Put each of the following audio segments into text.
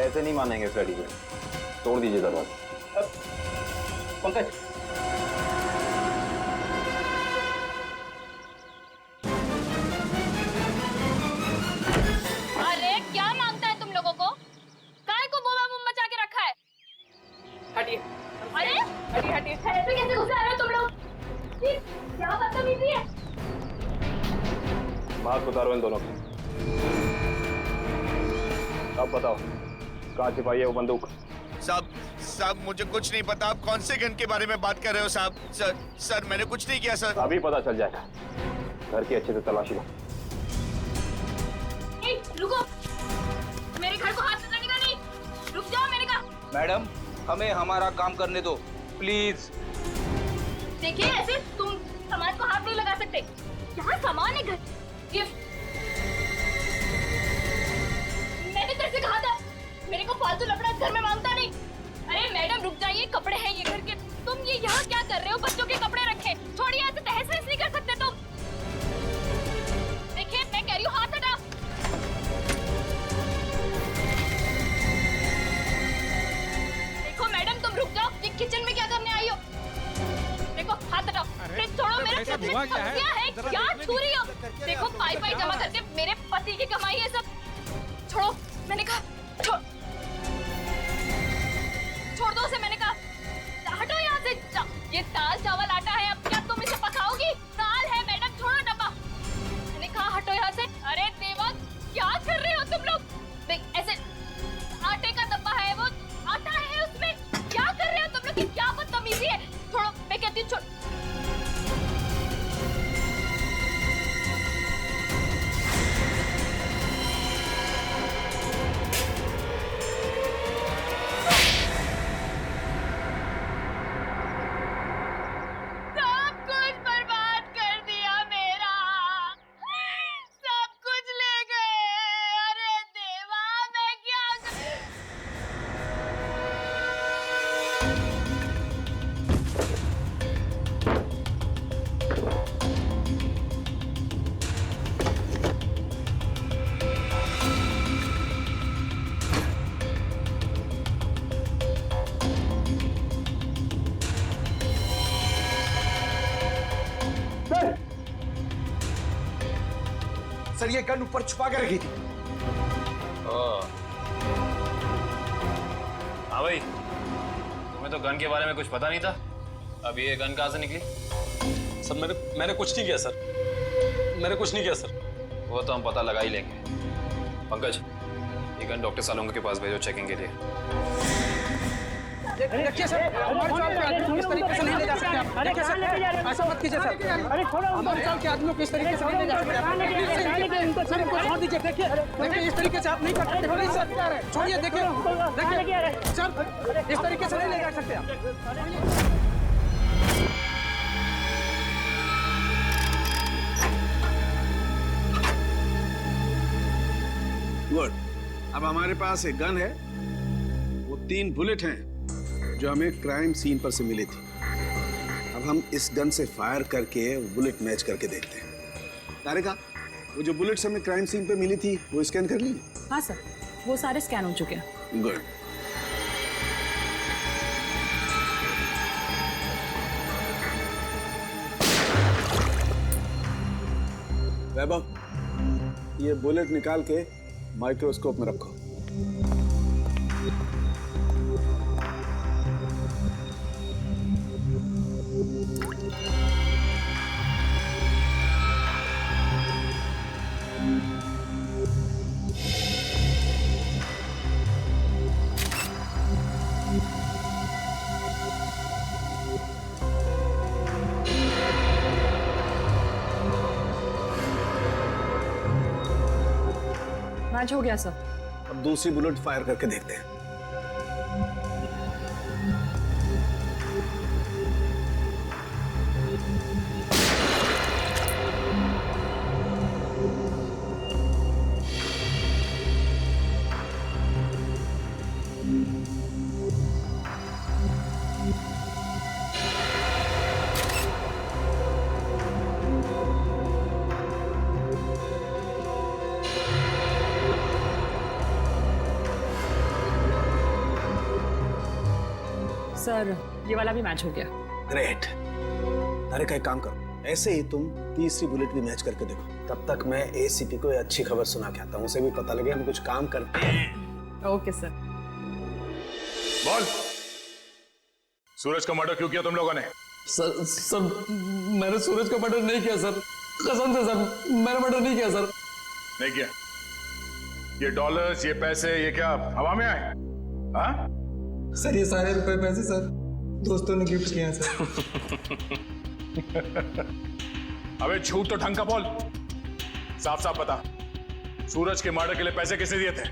ऐसे नहीं मानेंगे फ्रेडी को। तोड़ दीजिए दरवाजा। पंकज, अरे क्या मांगता है तुम लोगों को? काय को बोला मुंह मचा के रखा है? हटिए। अरे हटिए हटिए। ऐसे कैसे घुस आ रहे हो तुम लोग? क्या बदतमीजी है? मास्क उतारो इन दोनों की। अब बताओ कहाँ छिपाई है वो बंदूक? साहब मुझे कुछ नहीं पता। आप कौन से गन के बारे में बात कर रहे हो साहब? सर मैंने कुछ नहीं किया सर। अभी पता चल जाएगा। घर की अच्छे से तलाशी लो। रुको, मेरे घर को हाथ लगाने का नहीं। रुक जाओ, मैंने कहा। मैडम, हमें हमारा काम करने दो प्लीज। देखिए, ऐसे तुम सामान को हाथ नहीं लगा सकते। यहाँ सामान है, घर गिफ्ट। मैंने तेरे से कहा था मेरे को फालतू लफड़ा घर में मांगता नहीं। अरे मैडम रुक जाइए, कपड़े हैं ये घर के। तुम ये यहाँ क्या कर रहे हो? बच्चों के कपड़े रखे। छोड़िए, ऐसे तहस नहस नहीं कर सकते तुम। देखिए मैं कह रही हूँ, हाथ हटा। देखो मैडम, तुम रुक जाओ। ये किचन में क्या करने आई हो? देखो हाथ हटाओ। फ्रिज छोड़ो। मेरे फ्रिज में सब्जियां हैं। क्या छू रही हो? देखो पाई पाई जमा करके मेरे पति की कमाई है सब। छोड़ो, मैंने कहा छोड़ दो उसे, मैंने कहा। हटो यहाँ से। ये दाल चावल आटा है, अब क्या तुम इसे पकाओगी? दाल है मैडम, छोड़ो डब्बा। मैंने कहा हटो यहाँ से। अरे देवा, क्या कर रहे हो तुम लोग? देख ऐसे आटे का डब्बा है, वो आटा है उसमें। क्या कर रहे हो तुम लोग? ये क्या बदतमीजी है? छोड़ो, मैं कहती हूँ छोड़। सब कुछ बर्बाद कर दिया मेरा। सब कुछ ले गए। अरे देवा, मैं क्या सर ये गन ऊपर छुपा के रखी थी। हाँ भाई, तुम्हें तो गन के बारे में कुछ पता नहीं था। अब ये गन कहाँ से निकली? सर मैंने कुछ नहीं किया सर। मैंने कुछ नहीं किया सर। वो तो हम पता लगा ही लेंगे। पंकज, ये गन डॉक्टर सालोंगा के पास भेजो चेकिंग के लिए। देखिए सर, हमारे चाल के आदमी को इस तरीके से नहीं ले जा सकते आप। देखिए सर, ऐसा मत कीजिए सर। हमारे चाल के आदमियों को इस तरीके से नहीं ले जा सकते आप। सर इनको छोड़ दीजिए। देखिए इस तरीके से आप नहीं कर सकते। प्लीज सर छोड़िए। देखिए सर, इस तरीके से नहीं ले जा सकते आप। गुड। अब हमारे पास एक गन है, वो 3 बुलेट हैं जो हमें क्राइम सीन पर से मिली थी। अब हम इस गन से फायर करके बुलेट मैच करके देखते हैं। तारिका, वो जो बुलेट्स हमें क्राइम सीन पे मिली थी वो स्कैन कर ली? हाँ सर, वो सारे स्कैन हो चुके हैं। गुड। वैभव, ये बुलेट निकाल के माइक्रोस्कोप में रखो। मैच हो गया सर। अब दूसरी बुलेट फायर करके देखते हैं। सर ये वाला भी मैच हो गया। ग्रेट। अरे का एक काम करो, ऐसे ही तुम तीसरी बुलेट भी मैच करके देखो। तब तक मैं एसीपी को ये अच्छी खबर सुना के आता हूँ, उसे भी पता लगे हम कुछ काम करते हैं। Okay sir. बोल, सूरज का मर्डर क्यों किया तुम लोगों ने? सर मैंने सूरज का मर्डर नहीं किया सर, कसम से सर, मैंने मर्डर नहीं किया सर। नहीं किया? ये डॉलर्स, ये पैसे, ये क्या हवा में आए? हाँ? सर ये सारे रुपए पैसे सर दोस्तों ने गिफ्ट किए हैं सर। अबे झूठ तो ढंग का बोल, साफ साफ बता, सूरज के मर्डर के लिए पैसे किसने दिए थे?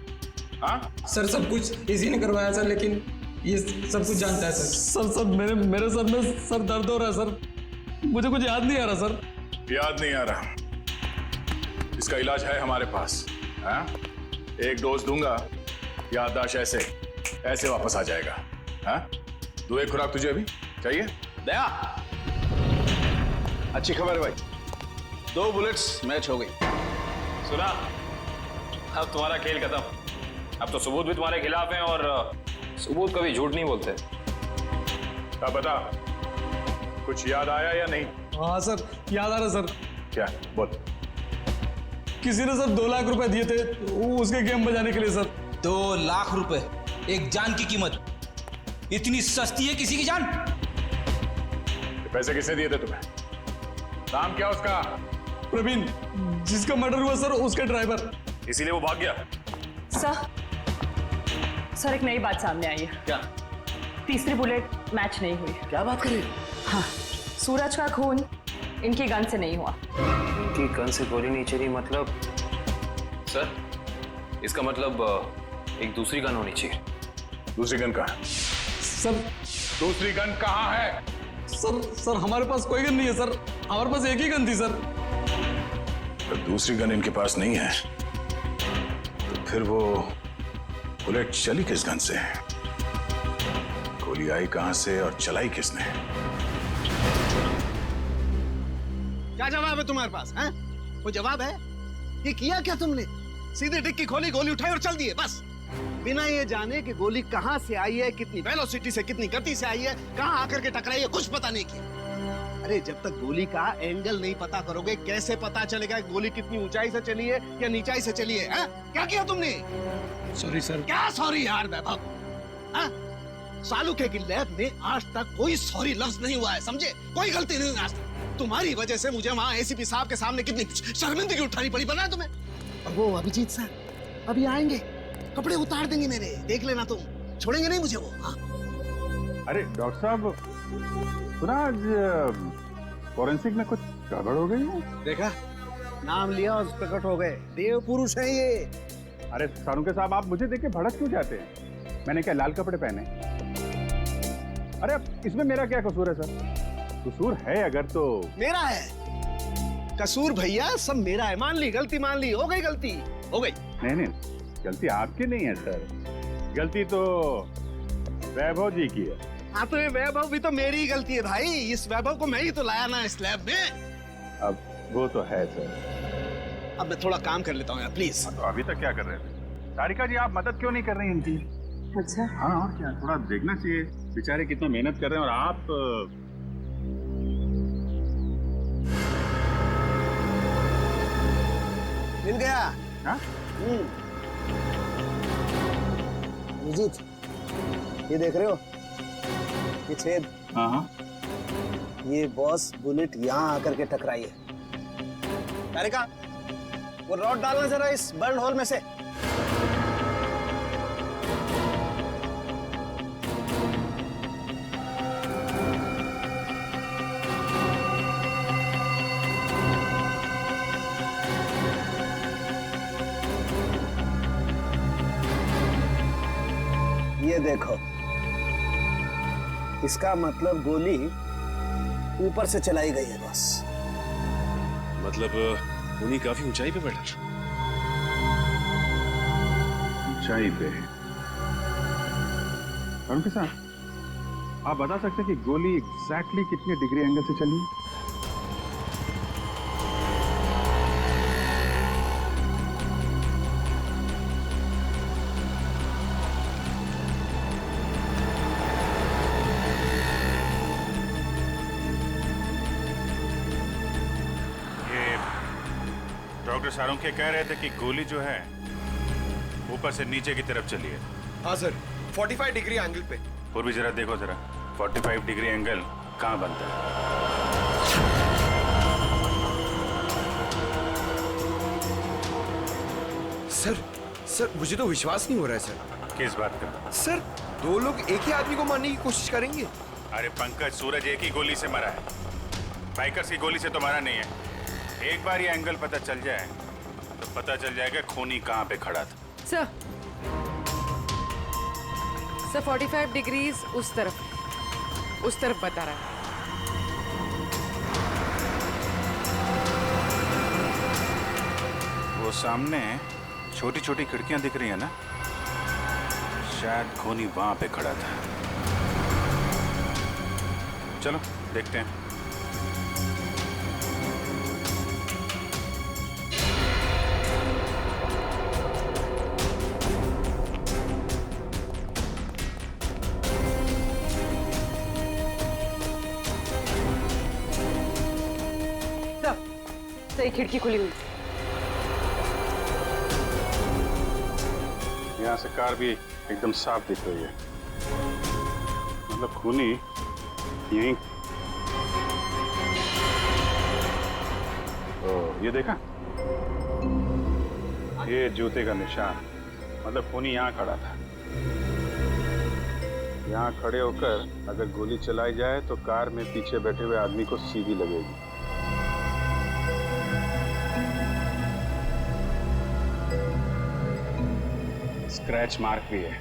हाँ? सर सब कुछ इसी ने करवाया सर, लेकिन ये सब कुछ जानता है सर। सर मेरे सर में सर दर्द हो रहा है सर, मुझे कुछ याद नहीं आ रहा सर। याद नहीं आ रहा? इसका इलाज है हमारे पास। हाँ? एक डोज दूंगा, याददाश्त ऐसे वापस आ जाएगा। हाँ? दो एक खुराक तुझे अभी चाहिए? दया, अच्छी खबर है भाई, 2 बुलेट्स मैच हो गई। सुना, अब तुम्हारा खेल खत्म। अब तो सबूत भी तुम्हारे खिलाफ हैं और सबूत कभी झूठ नहीं बोलते। अब बता, कुछ याद आया या नहीं? हाँ सर याद आ रहा सर। क्या? बोल। किसी ने सर 2 लाख रुपए दिए थे उसके गेम बजाने के लिए सर। 2 लाख रुपए, एक जान की कीमत। इतनी सस्ती है किसी की जान? ये पैसे किसने दिए थे तुम्हें? नाम क्या उसका? प्रवीण, जिसका मर्डर हुआ सर उसका ड्राइवर। इसीलिए वो भाग गया? सर एक नई बात सामने आई है। क्या? तीसरी बुलेट मैच नहीं हुई। क्या बात कर रही हो? हाँ, सूरज का खून इनकी गन से नहीं हुआ। इनकी गन से गोली नहीं चली मतलब? सर, इसका मतलब एक दूसरी गन होनी चाहिए। दूसरी गन कहाँ है? सर दूसरी गन कहाँ है? सर हमारे पास कोई गन नहीं है सर, हमारे पास एक ही गन थी सर। तो दूसरी गन इनके पास नहीं है तो फिर वो बुलेट चली किस गन से? गोली आई कहां से और चलाई किसने? क्या जवाब है तुम्हारे पास? हैं? वो जवाब है? ये किया क्या तुमने? सीधे डिक्की खोली, गोली उठाई और चल दिए बस, बिना ये जाने कि गोली कहां से आई है, कितनी वेलोसिटी से, कितनी गति से आई है, कहां आकर के टकराई है, कुछ पता नहीं किया। अरे जब तक गोली का एंगल नहीं पता करोगे कैसे पता चलेगा कि गोली कितनी ऊंचाई से चली है या नीचाई से चली है? हैं? क्या किया तुमने? Sorry sir. क्या सॉरी यार वैभव? हाँ? सालुके की लैब में आज तक कोई सॉरी लफ्ज नहीं हुआ है, समझे? कोई गलती नहीं हुई आज तक। तुम्हारी वजह से मुझे वहां एसीपी साहब के सामने कितनी शर्मिंदगी उठानी पड़ी, पता है तुम्हें? और वो अभिजीत सर अभी आएंगे, कपड़े उतार देंगे मेरे, देख लेना तुम, छोड़ेंगे नहीं मुझे वो। हाँ? अरे डॉक्टर साहब, सुना आज फॉरेंसिक में कुछ गड़बड़ हो गई है? देखा, नाम लिया और प्रकट हो गए, देव पुरुष है ये। अरे सानुके साहब, आप मुझे देख के भड़क क्यों जाते हैं? मैंने क्या लाल कपड़े पहने? अरे अब इसमें मेरा क्या कसूर है सर? कसूर है अगर तो मेरा है कसूर भैया, सब मेरा है। मान ली गलती, मान ली, हो गई गलती, हो गई। नहीं, गलती आपकी नहीं है सर, गलती तो वैभव जी की है। हाँ तो ये वैभव भी तो मेरी ही गलती है भाई, इस वैभव को मैं ही तो लाया ना इस लैब में। अब वो तो है सर। अब मैं थोड़ा काम कर लेता हूँ यार, प्लीज। तो अभी तक क्या कर रहे थे? सारिका जी, आप मदद क्यों नहीं कर रही इनकी? अच्छा, हाँ और क्या, थोड़ा देखना चाहिए, बेचारे कितना मेहनत कर रहे हैं और आप मिल गया। हाँ? अभिजीत, ये देख रहे हो ये छेद? हाँ, ये बॉस बुलेट यहाँ आकर के टकराई है। तारिका, वो रॉड डालना जरा इस बर्न होल में से। ये देखो, इसका मतलब गोली ऊपर से चलाई गई है बस। मतलब गोली काफी ऊंचाई पे पड़ा। ऊंचाई पे? उनके साथ आप बता सकते हैं कि गोली एग्जैक्टली कितने डिग्री एंगल से चली? डॉक्टर सारुंखे कह रहे थे कि गोली जो है ऊपर से नीचे की तरफ चली है। हाँ सर, 45 डिग्री एंगल पे। पूर्वी जरा देखो जरा, 45 डिग्री एंगल कहाँ बनता है? सर मुझे तो विश्वास नहीं हो रहा है सर। किस बात का? सर 2 लोग एक ही आदमी को मारने की कोशिश करेंगे। अरे पंकज, सूरज एक ही गोली से मरा है, बाइकर्स की गोली से तो मरा नहीं है। एक बार ये एंगल पता चल जाए तो पता चल जाएगा खूनी कहाँ पे खड़ा था। सर 45 डिग्रीज उस तरफ बता रहा है। वो सामने छोटी छोटी खिड़कियां दिख रही है ना, शायद खूनी वहां पे खड़ा था। चलो देखते हैं। सही खिड़की खुली हुई। यहाँ से कार भी एकदम साफ दिख रही है, मतलब खूनी यहीं। तो ये देखा, ये जूते का निशान, मतलब खूनी यहाँ खड़ा था। यहाँ खड़े होकर अगर गोली चलाई जाए तो कार में पीछे बैठे हुए आदमी को सीधी लगेगी। स्क्रैच मार्क भी है,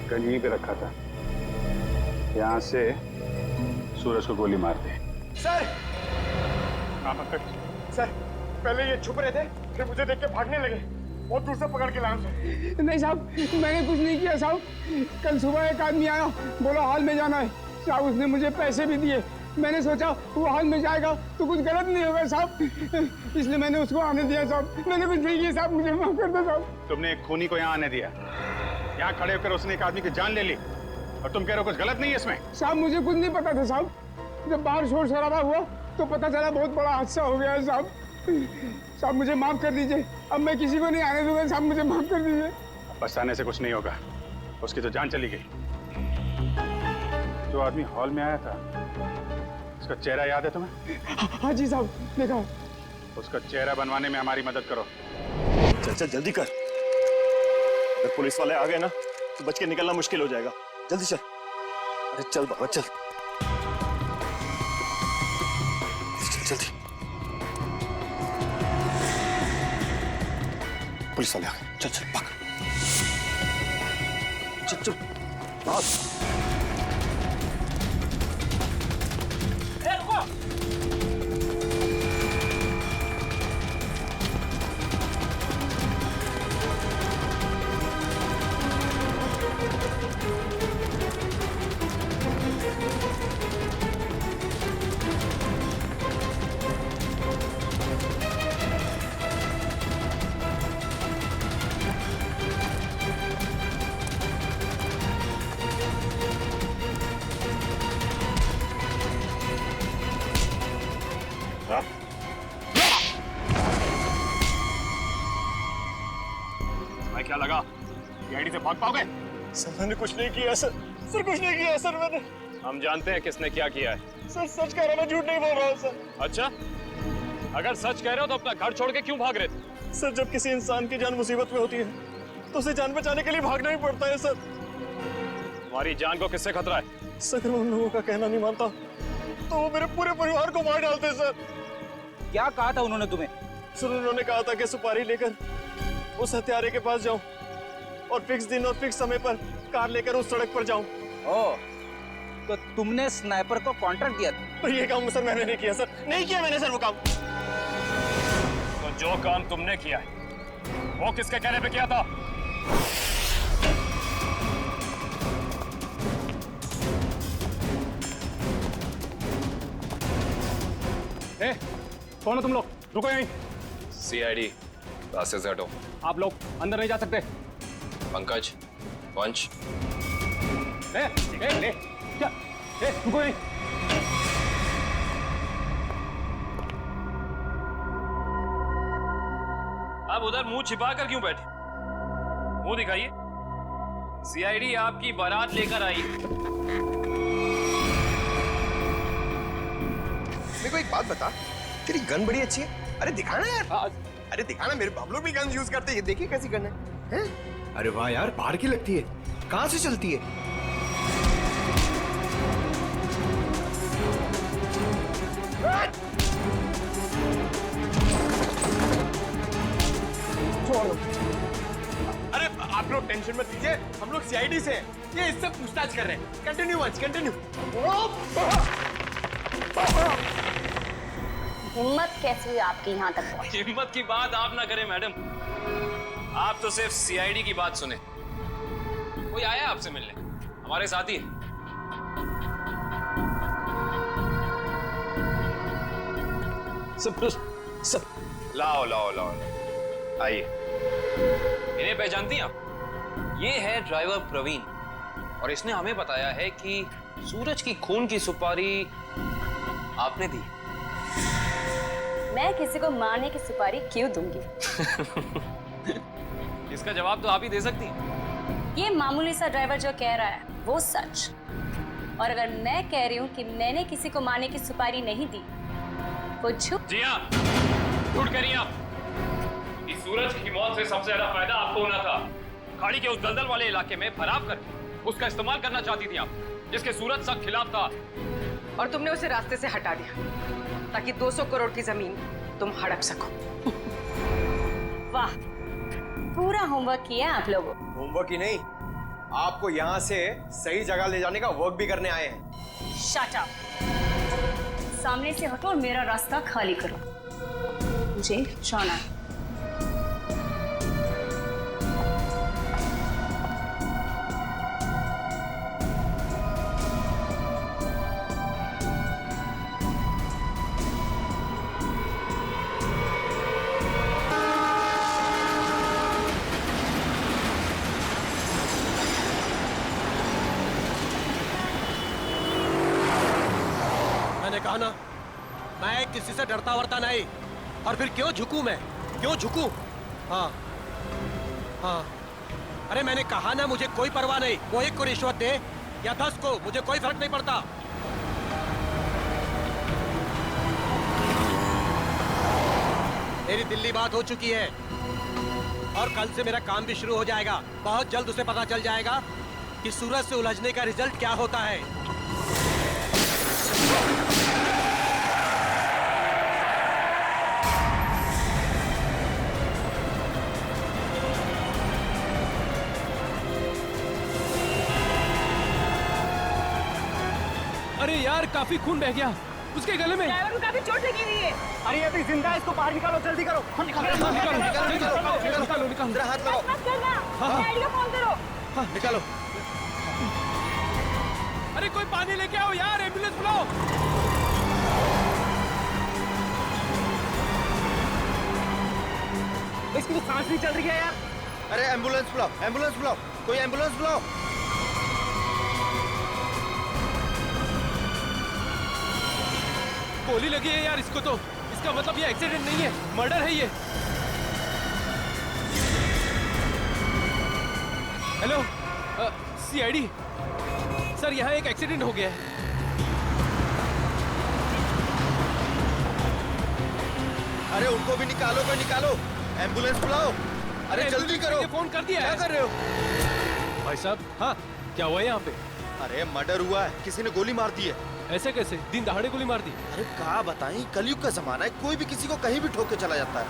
गन यहीं पे रखा था। यहाँ से सूरज को गोली मार दी। सर सर पहले ये छुप रहे थे, फिर मुझे देख के भागने लगे, बहुत दूर से पकड़ के लाया सर। नहीं साहब, मैंने कुछ नहीं किया साहब। कल सुबह एक आदमी आया, बोला हॉल में जाना है साहब, उसने मुझे पैसे भी दिए। मैंने सोचा वो हॉल में जाएगा तो कुछ गलत नहीं होगा साहब, इसलिए मैंने उसको आने दिया साहब। मैंने कुछ नहीं किया साहब, मुझे माफ कर दो साहब। तुमने एक खूनी को यहाँ आने दिया, यहाँ खड़े होकर उसने एक आदमी की जान ले ली, और तुम कह रहे हो कुछ गलत नहीं है इसमें? साहब मुझे कुछ नहीं पता था साहब, जब बाहर शोर शराबा हुआ तो पता चला बहुत बड़ा हादसा हो गया है साहब। साहब मुझे माफ कर दीजिए, अब मैं किसी को नहीं आने दूंगा साहब, मुझे माफ कर दीजिए। पछताने से कुछ नहीं होगा, उसकी तो जान चली गई। जो आदमी हॉल में आया था, उसका चेहरा याद है तुम्हें? हाँ जी साहब, देखा। उसका चेहरा बनवाने में हमारी मदद करो। चल जल्दी कर, अगर पुलिस वाले आ गए ना तो बच के निकलना मुश्किल हो जाएगा। जल्दी चल। अरे चल बाबा चल, जल्दी। पुलिस वाले आ गए, चल चल भाग, चल चल भाग। मैं क्या लगा गाड़ी से भाग पाओगे? सर मैंने कुछ नहीं किया सर, सर कुछ नहीं किया सर मैंने। हम जानते हैं किसने क्या किया है। सर सच कह रहा हूं, मैं झूठ नहीं बोल रहा हूँ सर। अच्छा, अगर सच कह रहे हो तो अपना घर छोड़ के क्यों भाग रहे थे? सर जब किसी इंसान की जान मुसीबत में होती है तो उसे जान बचाने के लिए भागना ही पड़ता है सर। तुम्हारी जान को किससे खतरा है? सर अगर मैं उन लोगों का कहना नहीं मानता तो वो मेरे पूरे परिवार को मार डालते सर। क्या कहा था उन्होंने तुम्हें? सर उन्होंने कहा था कि सुपारी लेकर उस हत्यारे के पास जाऊं और फिक्स दिन और फिक्स समय पर कार लेकर उस सड़क पर जाऊं। ओह, तो तुमने स्नाइपर को कॉन्ट्रैक्ट दिया था? पर ये काम सर मैंने नहीं किया सर, नहीं किया मैंने सर वो काम। तो जो काम तुमने किया है वो किसके कहने पे किया था? कौन हो तुम लोग? रुको यहीं। सीआईडी, रास्ते से हटो। आप लोग अंदर नहीं जा सकते। पंकज, पंच। क्या? रुको यहीं। उधर मुंह छिपा कर क्यों बैठे? मुंह दिखाइए। सीआईडी आपकी बारात लेकर आई। मेरे को एक बात बता, तेरी गन बड़ी अच्छी है। अरे दिखाना यार। अरे दिखाना, मेरे हम लोग भी गन यूज करते हैं। देखिए कैसी गन है? अरे वाह यार, बाहर की लगती है। कहाँ से चलती है? छोड़ दो। अरे आप लोग टेंशन मत लीजिए, हम लोग सीआईडी से हैं। ये इससे पूछताछ कर रहे हैं। Continue once, continue. हिम्मत कैसे हुई आपकी यहाँ तक पहुंची? हिम्मत की बात आप ना करें मैडम, आप तो सिर्फ सीआईडी की बात सुने। कोई आया आपसे मिलने? हमारे साथी है। सब लाओ लाओ लाओ, आइए। इन्हें पहचानती हैं आप? ये है ड्राइवर प्रवीण, और इसने हमें बताया है कि सूरज की खून की सुपारी आपने दी। मैं किसी को मारने की सुपारी क्यों दूंगी? इसका जवाब तो आप ही दे सकती हैं। ये मामूली सा ड्राइवर जो कह रहा है वो सच, और अगर मैं कह रही हूँ कि मैंने किसी को मारने की सुपारी नहीं दी, वो झूठ। जी हाँ, झूठ कह रही हैं आप। इस सूरज की मौत से सबसे ज्यादा फायदा आपको होना था। खाड़ी के उस दलदल वाले इलाके में फराब करके उसका इस्तेमाल करना चाहती थी आप, जिसके सूरज सख्त खिलाफ था। और तुमने उसे रास्ते से हटा दिया ताकि 200 करोड़ की जमीन तुम हड़प सको। वाह, पूरा होमवर्क किया आप लोगों। होमवर्क ही नहीं, आपको यहाँ से सही जगह ले जाने का वर्क भी करने आए हैं। शट अप, सामने से हटो और मेरा रास्ता खाली करो। मुझे जाना है। मैंने कहा ना, मैं किसी से डरता वरता नहीं। और फिर क्यों झुकूं मैं? क्यों झुकूं? हाँ हाँ, अरे मैंने कहा ना, मुझे कोई परवाह नहीं। वो 1 को रिश्वत दे या 10 को, मुझे कोई फर्क नहीं पड़ता। मेरी दिल्ली बात हो चुकी है और कल से मेरा काम भी शुरू हो जाएगा। बहुत जल्द उसे पता चल जाएगा कि सूरज से उलझने का रिजल्ट क्या होता है। अरे यार, काफी खून बह गया उसके गले में। ड्राइवर को काफी चोट लगी हुई है। अरे अभी जिंदा है, इसको बाहर निकालो, जल्दी करो। निकालो। जरा हाथ लगाओ। मत करना, सीआईडी को फोन करो। हाँ, निकालो। अरे कोई पानी लेके आओ यार, एम्बुलेंस बुलाओ। इसकी तो सांस नहीं चल रही है यार। अरे एम्बुलेंस बुलाओ, एम्बुलेंस बुलाओ, कोई एम्बुलेंस बुलाओ। गोली लगी है यार इसको तो। इसका मतलब ये एक्सीडेंट नहीं है, मर्डर है ये। हेलो, सीआईडी सर, यहाँ एक एक्सीडेंट हो गया है। अरे उनको भी निकालो, कोई निकालो, एम्बुलेंस बुलाओ। अरे जल्दी करो। फोन कर दिया। क्या कर रहे हो भाई साहब? हाँ, क्या हुआ यहाँ पे? अरे मर्डर हुआ है, किसी ने गोली मार दी है। ऐसे कैसे? दिन दहाड़े गोली मार दी? अरे क्या बताएं, कलयुग का जमाना है, कोई भी किसी को कहीं भी ठोक के चला जाता है।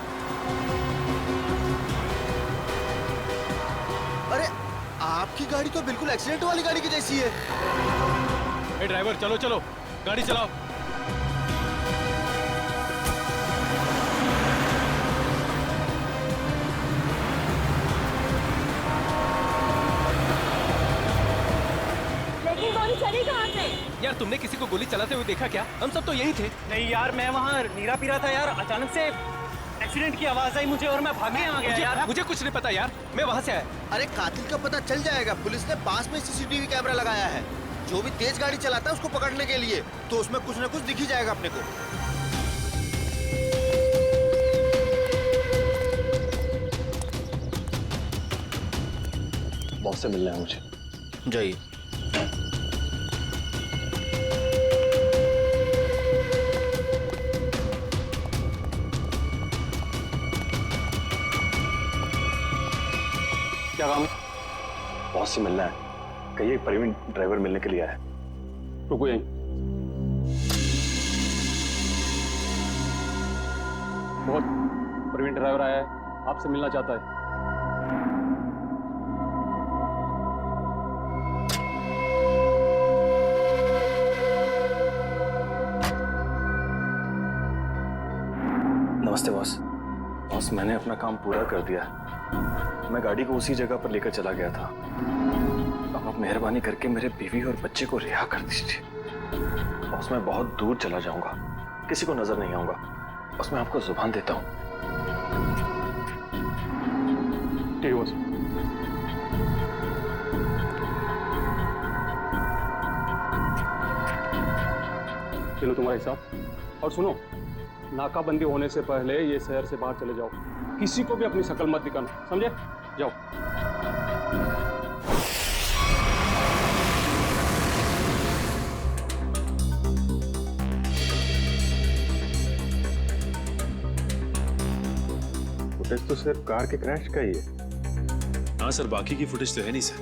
अरे आपकी गाड़ी तो बिल्कुल एक्सीडेंट वाली गाड़ी की जैसी है। ए ड्राइवर, चलो चलो, गाड़ी चलाओ। लेकिन गोली चली कहाँ से? यार, तुमने किसी को गोली चलाते हुए देखा क्या? हम सब तो यही थे। नहीं यार, मैं वहाँ नीरा पीरा था यार, अचानक से एक्सीडेंट की आवाज आई मुझे और मैं भागे आ गया यार। मुझे कुछ नहीं पता यार, मैं वहाँ से आया। अरे कातिल का पता चल जाएगा, पुलिस ने पास में सीसीटीवी कैमरा लगाया है। जो भी तेज गाड़ी चलाता है उसको पकड़ने के लिए, तो उसमें कुछ न कुछ दिख ही जाएगा अपने को। बॉस से मिलना है मुझे। जाइए। क्या काम है? बॉस से मिलना है। कहिए प्रवीण ड्राइवर मिलने के लिए आया है। रुको यहीं। बहुत प्रवीण ड्राइवर आया है, आपसे मिलना चाहता है। नमस्ते बॉस। बॉस मैंने अपना काम पूरा कर दिया। मैं गाड़ी को उसी जगह पर लेकर चला गया था। अब आप मेहरबानी करके मेरे बीवी और बच्चे को रिहा कर दीजिए। बॉस मैं बहुत दूर चला जाऊंगा, किसी को नजर नहीं आऊंगा। बस मैं आपको जुबान देता हूं। ठीक है बॉस। चलो तुम्हारा हिसाब। और सुनो, नाकाबंदी होने से पहले ये शहर से बाहर चले जाओ। किसी को भी अपनी शक्ल मत दिखाना, समझे? जाओ। फुटेज तो सिर्फ कार के क्रैश का ही है। हाँ सर, बाकी की फुटेज तो है नहीं सर।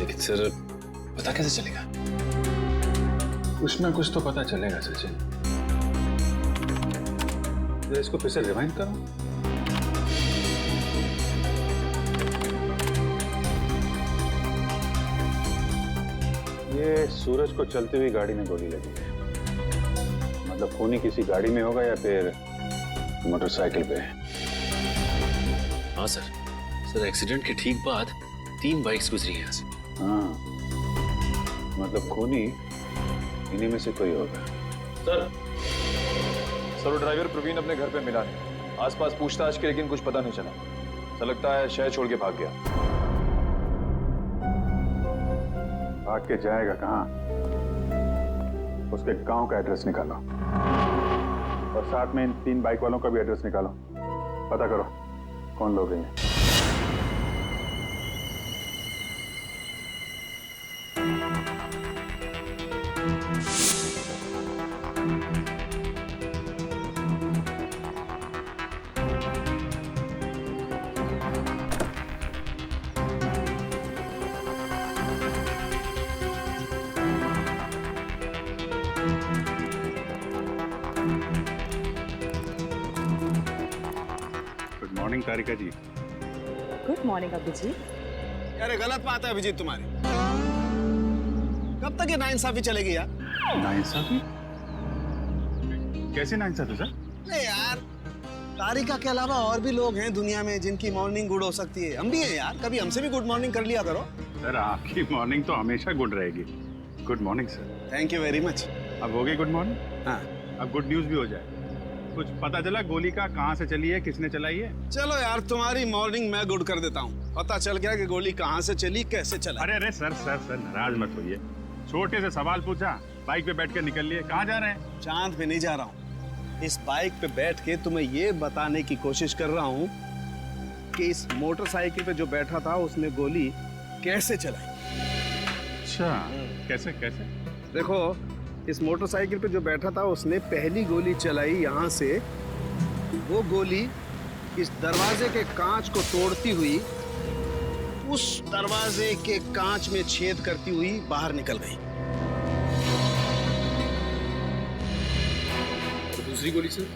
लेकिन सर पता कैसे चलेगा? कुछ ना कुछ तो पता चलेगा सचिन। इसको फिर से रिवाइंड करो। ये सूरज को चलती हुई गाड़ी में गोली लगी है। मतलब खूनी किसी गाड़ी में होगा या फिर मोटरसाइकिल पे। हाँ सर। सर एक्सीडेंट के ठीक बाद 3 बाइक्स गुजरी हैं यहाँ से। हाँ, मतलब खूनी इन्हीं में से कोई होगा। सर वो ड्राइवर प्रवीण अपने घर पे मिला नहीं। आसपास पूछताछ की, लेकिन कुछ पता नहीं चला। ऐसा लगता है शहर छोड़ के भाग गया। भाग के जाएगा कहाँ? उसके गांव का एड्रेस निकालो और साथ में इन 3 बाइक वालों का भी एड्रेस निकालो। पता करो कौन लोग हैं। Good morning Tarika ji. Good morning Abhijit. अरे गलत बात है अभिजीत तुम्हारी। कब तक ये नाइंसाफी चलेगी यार? नाइंसाफी? कैसे नाइंसाफी सर? नहीं यार, तारिका के अलावा और भी लोग हैं दुनिया में जिनकी मॉर्निंग गुड हो सकती है। हम भी हैं यार, कभी हमसे भी गुड मॉर्निंग कर लिया करो। सर आपकी मॉर्निंग तो हमेशा गुड रहेगी। Good morning sir. Thank you very much. अब हो गई गुड मॉर्निंग? हाँ। अब गुड न्यूज भी हो जाए। कुछ पता चला गोली का कहाँ से चली है, किसने चलाई है? चलो यार, तुम्हारी मॉर्निंग मैं गुड कर देता हूँ। पता चल गया कि गोली कहाँ से चली, कैसे चला। अरे अरे सर नाराज मत होइए। छोटे से सवाल पूछा, बाइक पे बैठ कर निकल लिए। कहाँ जा रहे हैं? चांद पे नहीं जा रहा हूँ। इस बाइक पे बैठ के तुम्हें ये बताने की कोशिश कर रहा हूँ कि इस मोटरसाइकिल पे जो बैठा था उसने गोली कैसे चलाई। अच्छा, कैसे कैसे? देखो, इस मोटरसाइकिल पे जो बैठा था उसने पहली गोली चलाई यहाँ से। वो गोली इस दरवाजे के कांच को तोड़ती हुई उस दरवाजे के कांच में छेद करती हुई बाहर निकल गई। तो दूसरी गोली सर?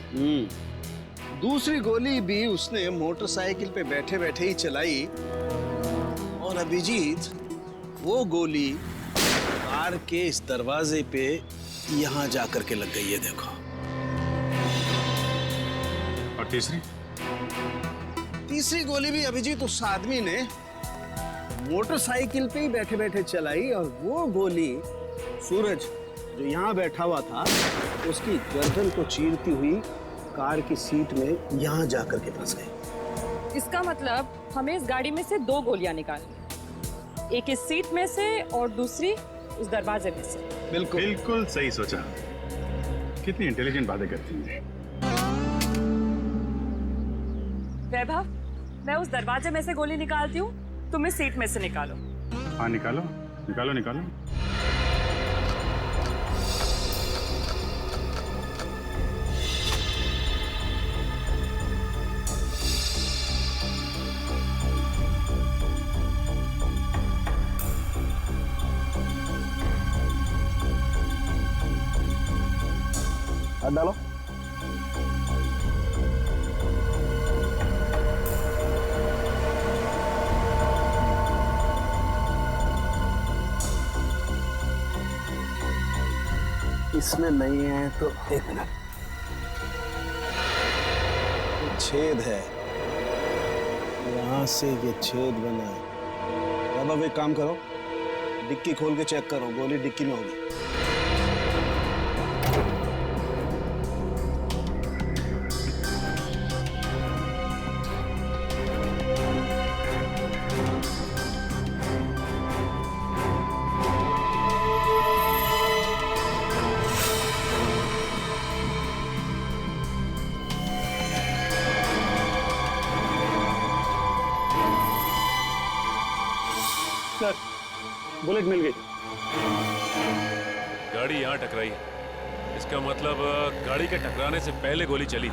दूसरी गोली भी उसने मोटरसाइकिल पे बैठे बैठे ही चलाई। और अभिजीत, वो गोली कार के इस दरवाजे पे यहाँ जाकर के लग गई है, देखो। और तीसरी गोली भी अभिजीत उस आदमी ने मोटरसाइकिल पे ही बैठे बैठे चलाई। और वो गोली सूरज जो यहाँ बैठा हुआ था उसकी गर्दन को चीरती हुई कार की सीट में यहाँ जाकर के फंस गई। इसका मतलब हमें इस गाड़ी में से 2 गोलियां निकालनी, एक इस सीट में से और दूसरी उस दरवाजे में से। बिल्कुल सही सोचा। कितनी इंटेलिजेंट बातें करती हैं। वैभव, मैं उस दरवाजे में से गोली निकालती हूँ तुम इस सीट में से निकालो। हाँ निकालो निकालो निकालो। हाथ डालो। इसमें नहीं है तो एक मिनट, छेद है, यहां से ये छेद बना है। अब एक काम करो, डिक्की खोल के चेक करो, गोली डिक्की में होगी। सर बुलेट मिल गई। गाड़ी यहाँ टकराई है, इसका मतलब गाड़ी के टकराने से पहले गोली चली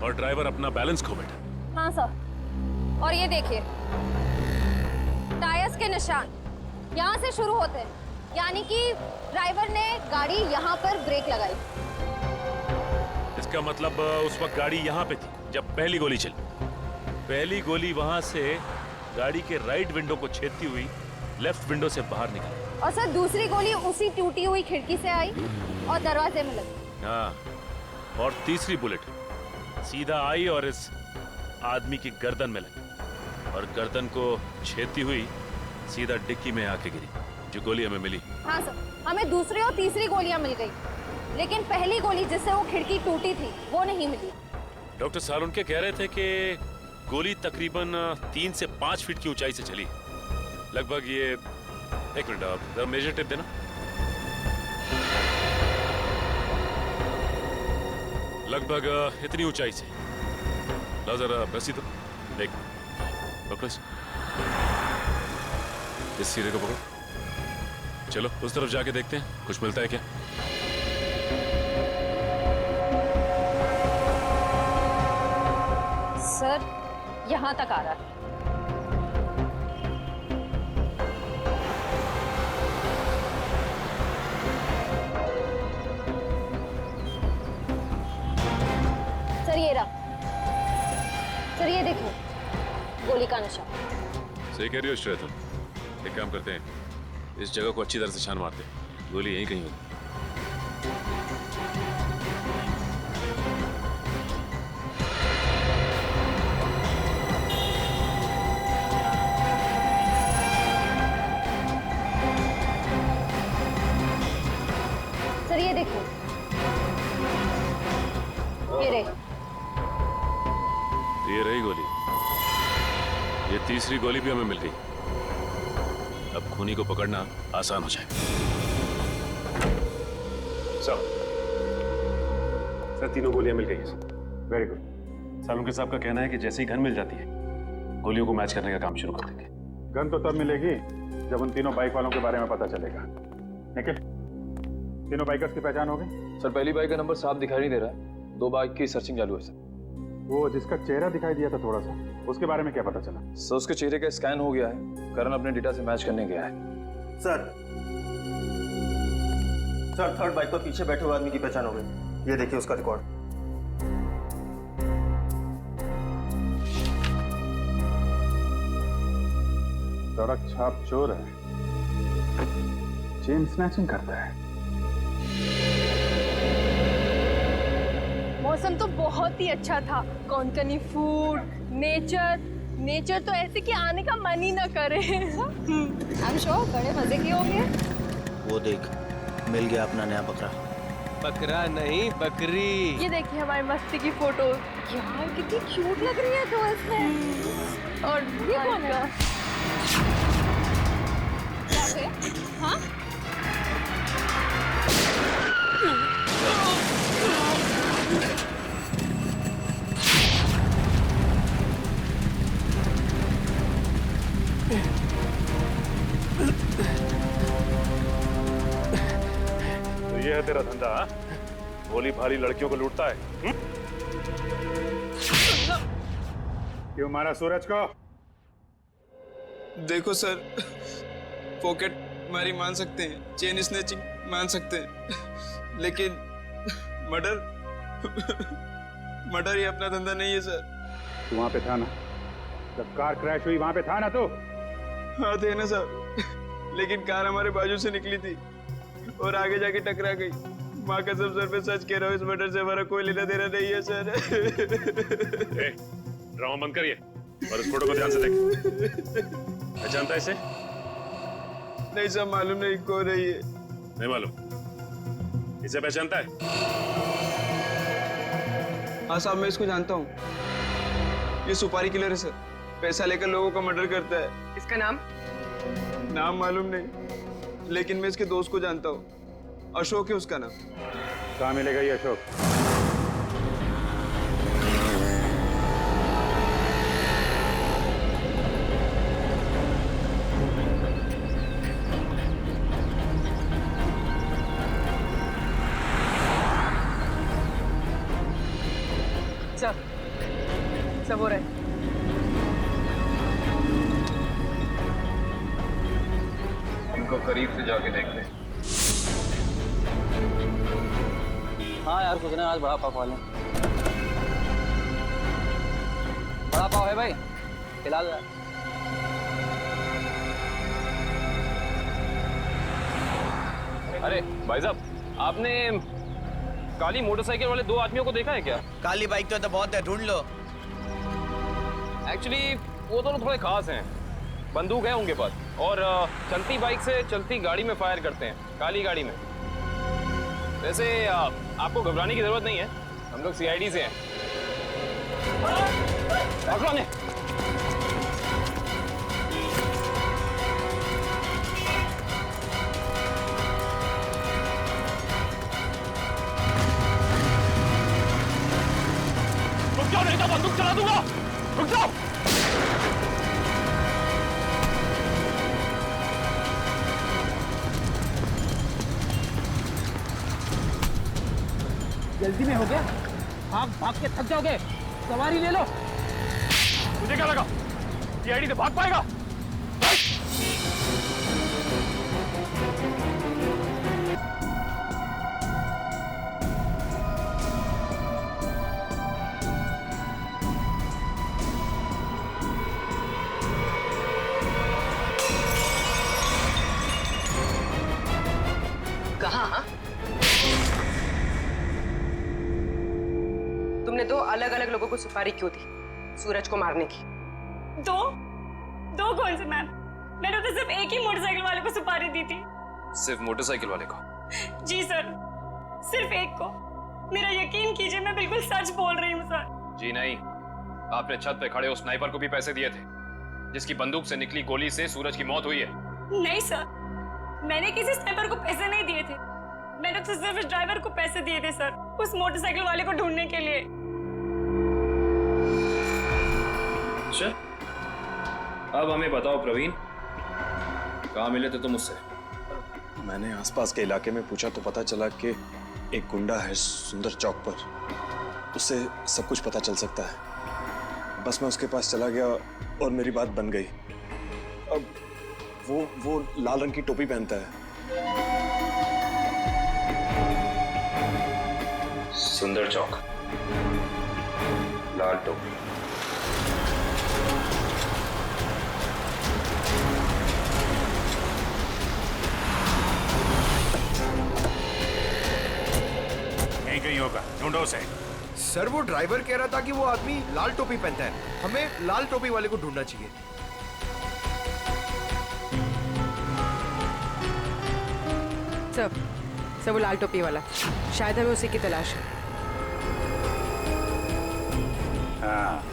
और ड्राइवर अपना बैलेंस खो बैठा। हाँ सर, और ये देखिए टायर्स के निशान यहाँ से शुरू होते हैं, यानी कि ड्राइवर ने गाड़ी यहाँ पर ब्रेक लगाई। इसका मतलब उस वक्त गाड़ी यहाँ पे थी जब पहली गोली चली। पहली गोली वहां से गाड़ी के राइट विंडो को छेदती हुई लेफ्ट विंडो से बाहर निकली। और सर दूसरी गोली उसी टूटी हुई खिड़की से आई और दरवाजे में लगी। हाँ, और तीसरी बुलेट सीधा आई और इस आदमी की गर्दन में लगी और गर्दन को छेदती हुई सीधा डिक्की में आके गिरी, जो गोली हमें मिली। हाँ सर, हमें दूसरी और तीसरी गोलियां मिल गई, लेकिन पहली गोली जिससे वो खिड़की टूटी थी वो नहीं मिली। डॉक्टर सालुनके कह रहे थे कि गोली तकरीबन 3 से 5 फीट की ऊंचाई से चली, लगभग ये, एक मिनट आप जरा मेजर टेप देना। लगभग इतनी ऊंचाई से। ला जरा रस्सी दो, देख पकड़ो इस सिरे को पकड़ो। चलो उस तरफ जाके देखते हैं कुछ मिलता है क्या। सर यहाँ तक आ रहा है। सर ये रहा, सर ये देखो गोली का निशान। सही कह रही हो श्रेया तुम। एक काम करते हैं, इस जगह को अच्छी तरह से छान मारते हैं, गोली यहीं कहीं होगी। सर ये देखो, ये रही गोली। ये तीसरी गोली भी हमें मिल गई। अब खूनी को पकड़ना आसान हो जाए। सर तीनों गोलियां मिल गई हैं सर। Very good. सालुनके साहब का कहना है कि जैसे ही गन मिल जाती है गोलियों को मैच करने का काम शुरू कर देंगे। गन तो तब मिलेगी जब उन तीनों बाइक वालों के बारे में पता चलेगा। निखिल, तीनों बाइकर्स की पहचान हो गई? सर पहली बाइक का नंबर साफ दिखाई नहीं दे रहा है, 2 बाइक की सर्चिंग चालू है सर। वो जिसका चेहरा दिखाई दिया था थोड़ा सा, उसके बारे में क्या पता चला? सर उसके चेहरे का स्कैन हो गया है, करण अपने डेटा से मैच करने गया है। सर थर्ड बाइक पर पीछे बैठे हुए आदमी की पहचान हो गई। ये देखिए उसका रिकॉर्ड। सड़क छाप चोर है, चेन स्नैचिंग करता है। मौसम तो बहुत ही अच्छा था, कोंकणी फूड, नेचर तो ऐसे कि आने का मन ही ना करे। I'm sure बड़े मजे के होंगे। वो देख, मिल गया अपना नया बकरा। बकरा नहीं बकरी। ये देखिए हमारी मस्ती की फोटो, यार कितनी क्यूट लग रही है तो इसमें। और ये कौन का? हाँ? तेरा धंधा? हाँ? भोली भाली लड़कियों को लूटता है। क्यों मारा सूरज को? देखो सर, पॉकेट मारी मान सकते हैं, चेन स्नैचिंग मान सकते हैं, लेकिन मर्डर ही अपना धंधा नहीं है सर। तू वहां पे था ना जब कार क्रैश हुई? वहां पे था ना तू? हाँ थे ना सर, लेकिन कार हमारे बाजू से निकली थी और आगे जाके टकरा गई। माँ कसम सर पे सच कह रहा हूँ, इस मर्डर से हमारा कोई लेना देना नहीं है सर। ड्रामा बंद करिए और इस फोटो को ध्यान से देख। पहचानता है इसे? नहीं सर, मालूम नहीं कौन है ये। नहीं मालूम? इसे पहचानता है? हाँ साहब, मैं इसको जानता हूँ। ये सुपारी किलर है सर, पैसा लेकर लोगों का मर्डर करता है। इसका नाम? नाम मालूम नहीं, लेकिन मैं इसके दोस्त को जानता हूँ। अशोक है उसका नाम। कहाँ मिलेगा ये अशोक? सब हो रहा है। इनको करीब से जाके देख ले। हाँ यार, सोच रहे हैं आज बड़ा पाव खा लें। बड़ा पाव है भाई, खिला दो यार। अरे भाई साहब, आपने काली मोटरसाइकिल वाले दो आदमियों को देखा है क्या? काली बाइक तो बहुत है, ढूंढ लो। एक्चुअली वो दोनों थोड़े खास हैं। बंदूक है उनके पास और चलती बाइक से चलती गाड़ी में फायर करते हैं, काली गाड़ी में। वैसे आपको घबराने की जरूरत नहीं है, हम लोग सीआईडी से हैं। रुक जाओ नहीं तो बंदूक चला दूंगा। रुक जाओ। जल्दी में हो गया, भाग भाग के थक जाओगे, सवारी ले लो। मुझे क्या लगा सीआईडी से भाग पाएगा? कहाँ? तुमने दो अलग अलग लोगों को सुपारी क्यों दी सूरज को मारने की? दो कौन से मैम? मैंने तो सिर्फ एक ही मोटरसाइकिल वाले को सुपारी दी थी। सिर्फ मोटरसाइकिल वाले को? जी सर, सिर्फ एक को। मेरा यकीन कीजिए, मैं बिल्कुल सच बोल रही हूँ सर। जी नहीं, आपने छत पे खड़े उस स्नाइपर को भी पैसे दिए थे जिसकी बंदूक से निकली गोली से सूरज की मौत हुई है। नहीं सर, मैंने किसी स्नाइपर को पैसे नहीं दिए थे। मैंने तो सिर्फ इस ड्राइवर को पैसे दिए थे सर, उस मोटरसाइकिल वाले को ढूंढने के लिए। अच्छा, अब हमें बताओ प्रवीण, कहाँ मिले थे तुम उससे? मैंने आसपास के इलाके में पूछा तो पता चला कि एक गुंडा है सुंदर चौक पर, उससे सब कुछ पता चल सकता है। बस मैं उसके पास चला गया और मेरी बात बन गई। अब वो लाल रंग की टोपी पहनता है। सुंदर चौक, लाल टोपी। कहीं होगा, ढूंढो उसे। सर वो ड्राइवर कह रहा था कि वो आदमी लाल टोपी पहनता है, हमें लाल टोपी वाले को ढूंढना चाहिए। सब वो लाल टोपी वाला, शायद हमें उसी की तलाश है। हाँ,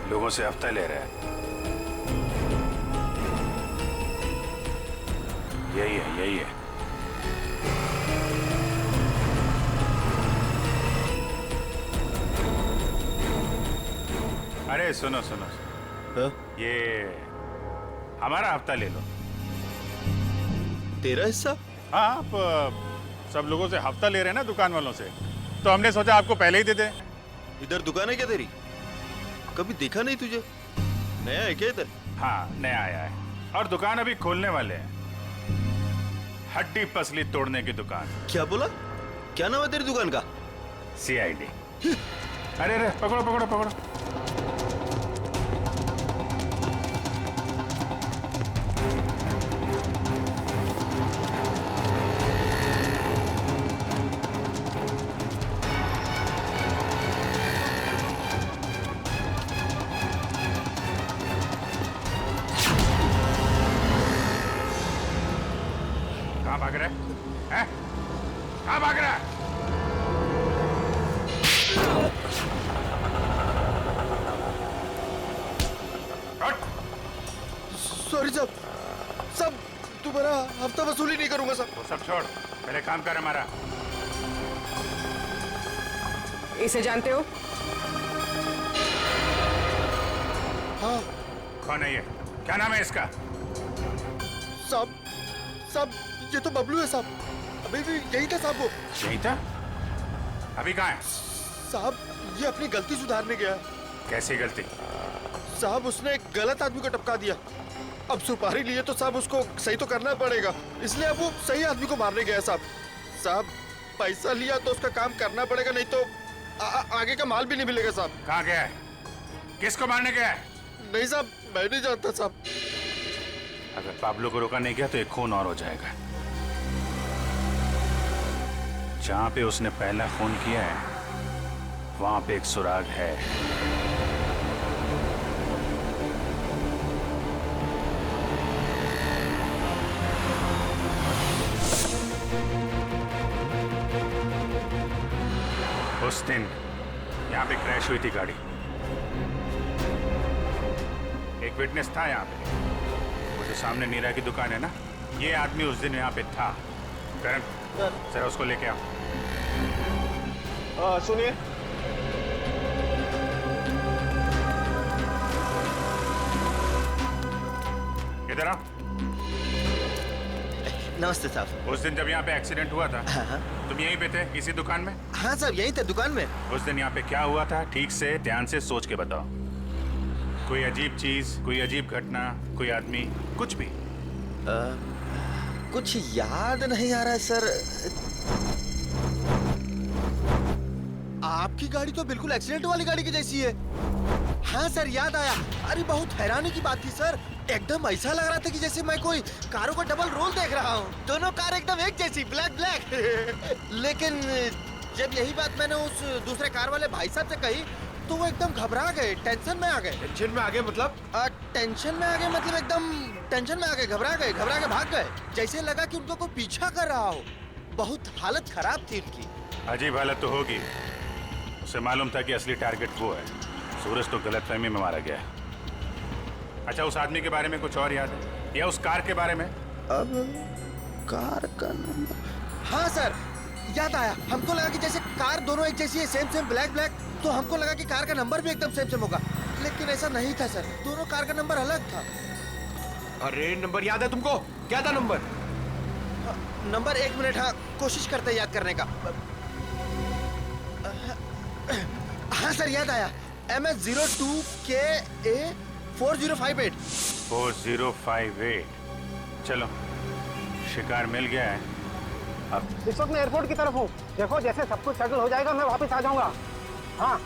लोगों से हफ्ता ले रहा है। यही है। अरे सुनो, ये हमारा हफ्ता ले लो। तेरा हिस्सा? हाँ, आप सब लोगों से हफ्ता ले रहे हैं ना दुकान वालों से, तो हमने सोचा आपको पहले ही दे दें। इधर दुकान है क्या तेरी? कभी देखा नहीं तुझे। नया है क्या इधर? हाँ, नया आया है और दुकान अभी खोलने वाले हैं। हड्डी पसली तोड़ने की दुकान। क्या बोला? क्या नाम है तेरी दुकान का? CID। अरे अरे पकड़ो पकड़ो पकड़ो। कहाँ भाग रहा है? हैं? कहाँ भाग रहा है? सॉरी साहब, साहब दोबारा हफ्ता वसूली नहीं करूंगा साहब। वो सब छोड़, पहले काम कर हमारा। इसे जानते हो? हाँ। कौन है ये? क्या नाम है इसका? साहब, साहब ये तो बबलू है साहब। अभी भी यही था साहब वो। यही था? अभी कहाँ है? साहब ये अपनी गलती सुधारने गया। कैसी गलती? साहब उसने एक गलत आदमी को टपका दिया। अब सुपारी लिए तो साहब उसको सही तो करना पड़ेगा, इसलिए अब वो सही आदमी को मारने गया साहब। साहब पैसा लिया तो उसका काम करना पड़ेगा, नहीं तो आगे का माल भी नहीं मिलेगा साहब। कहाँ गया है? किसको मारने गया है? नहीं साहब, मैं नहीं जानता साहब। अगर पाब्लो को रोका नहीं गया तो एक खून और हो जाएगा। जहां पे उसने पहला खून किया है वहां पे एक सुराग है। उस दिन यहाँ पे क्रैश हुई थी गाड़ी। एक विटनेस था यहाँ पे। वो जो सामने नीरा की दुकान है ना, ये आदमी उस दिन यहाँ पे था। करण, जरा उसको लेके आओ। सुनिए, इधर आओ। नमस्ते साहब। उस दिन जब यहाँ पे एक्सीडेंट हुआ था, तुम यहीं पे थे इसी दुकान में? हाँ साहब, यहीं थे दुकान में। उस दिन यहाँ पे क्या हुआ था, ठीक से ध्यान से सोच के बताओ। कोई अजीब चीज, कोई अजीब घटना, कोई आदमी, कुछ भी? कुछ याद नहीं आ रहा है सर। आपकी गाड़ी तो बिल्कुल एक्सीडेंट वाली गाड़ी की जैसी है। हाँ सर, याद आया। अरे बहुत हैरानी की बात थी सर, एकदम ऐसा लग रहा था कि जैसे मैं कोई कारों का डबल रोल देख रहा हूँ। दोनों कार एकदम एक जैसी, ब्लैक ब्लैक। लेकिन जब यही बात मैंने उस दूसरे कार वाले भाई साहब से कही तो वो एकदम घबरा गए, टेंशन में आ गए। टेंशन में आ गए मतलब? टेंशन में आ गए मतलब एकदम टेंशन में आ गए, घबरा के भाग गए। जैसे लगा कि उनको कोई पीछा कर रहा हो। बहुत हालत खराब थी उनकी। अजीब हालत तो होगी। उसे मालूम था कि असली टारगेट वो है। सूरज तो गलतफहमी में मारा गया है। अच्छा, उस आदमी के बारे में कुछ और याद है या उस कार के बारे में? अब कार का नंबर, हाँ सर याद आया। हमको लगा कि जैसे कार दोनों एक जैसी है, सेम सेम ब्लैक ब्लैक, तो हमको लगा कि कार का नंबर भी एकदम सेम सेम होगा, लेकिन ऐसा नहीं था सर। दोनों कार का नंबर अलग था। अरे नंबर याद है तुमको? क्या था नंबर? नंबर 1 मिनट, हाँ कोशिश करते हैं याद करने का। हाँ सर याद आया, MS02KA 4058। 4058। चलो, शिकार मिल गया है। अब इस वक्त मैं एयरपोर्ट की तरफ हूँ। देखो जैसे सब कुछ सेटल हो जाएगा मैं वापस आ जाऊंगा। हाँ,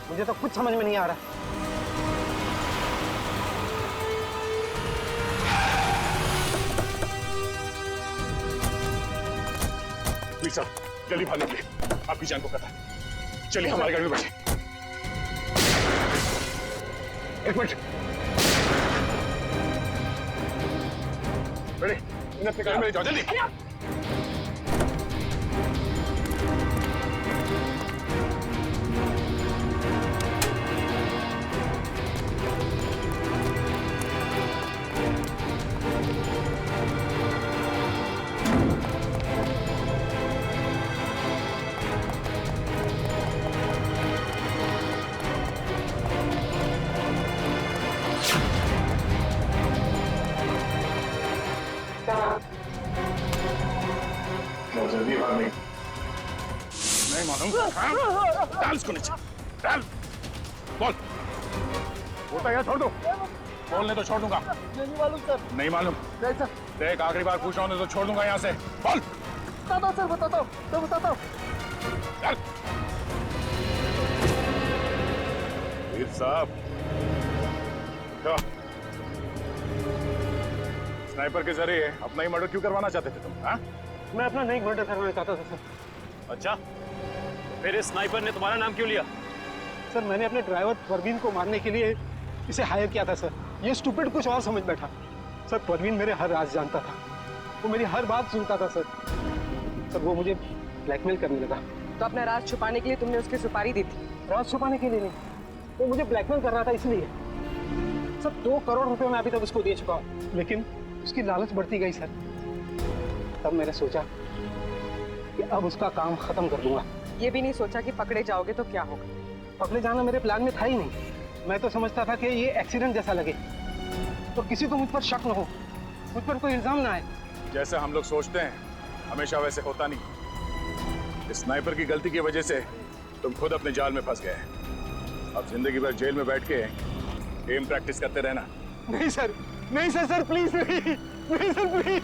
मुझे तो कुछ समझ में नहीं आ रहा। साहब, जल्दी भागने के लिए, आपकी जान को खतरा है। चलिए हमारी गाड़ी में बैठे। एक मिनट, बड़े इन्हें अपनी गाड़ी में ले जाओ जल्दी। डाल इसको नीचे, डाल। बोल। बोलता है छोड़ दो। बोलने तो छोड़ दूंगा। नहीं मालूम सर। नहीं मालूम? नहीं सर। देख आखिरी बार पूछ रहा हूँ तो छोड़ दूंगा यहाँ से। बोल। बताता हूँ सर, बताता हूँ, मैं बताता हूँ। चल। वीर साहब, तो स्नाइपर के जरिए अपना ही मर्डर क्यों करवाना चाहते थे तुम? हाँ? मैं अपना नहीं मर्डर करवाना चाहता था सर। अच्छा, फिर इस स्नाइपर ने तुम्हारा नाम क्यों लिया? सर मैंने अपने ड्राइवर परवीन को मारने के लिए इसे हायर किया था सर। ये स्टूपिड कुछ और समझ बैठा। सर परवीन मेरे हर राज जानता था, वो मेरी हर बात सुनता था सर। सर वो मुझे ब्लैकमेल करने लगा। तो अपना राज छुपाने के लिए तुमने उसकी सुपारी दी थी? राज छुपाने के लिए नहीं, वो मुझे ब्लैकमेल कर रहा था इसलिए। सर 2 करोड़ रुपए मैं अभी तक उसको दे चुका हूँ, लेकिन उसकी लालच बढ़ती गई सर। तब मैंने सोचा कि अब उसका काम खत्म कर दूंगा। ये भी नहीं सोचा कि पकड़े जाओगे तो क्या होगा? पकड़े जाना मेरे प्लान में था ही नहीं। मैं तो समझता था कि ये एक्सीडेंट जैसा लगे तो किसी को मुझ पर शक न हो, मुझ पर कोई इल्जाम ना आए। जैसे हम लोग सोचते हैं हमेशा वैसे होता नहीं। इस स्नाइपर की गलती की वजह से तुम खुद अपने जाल में फंस गए। अब जिंदगी भर जेल में बैठ के एम प्रैक्टिस करते रहना। नहीं सर, नहीं सर, सर प्लीज नहीं, नहीं सर प्लीज।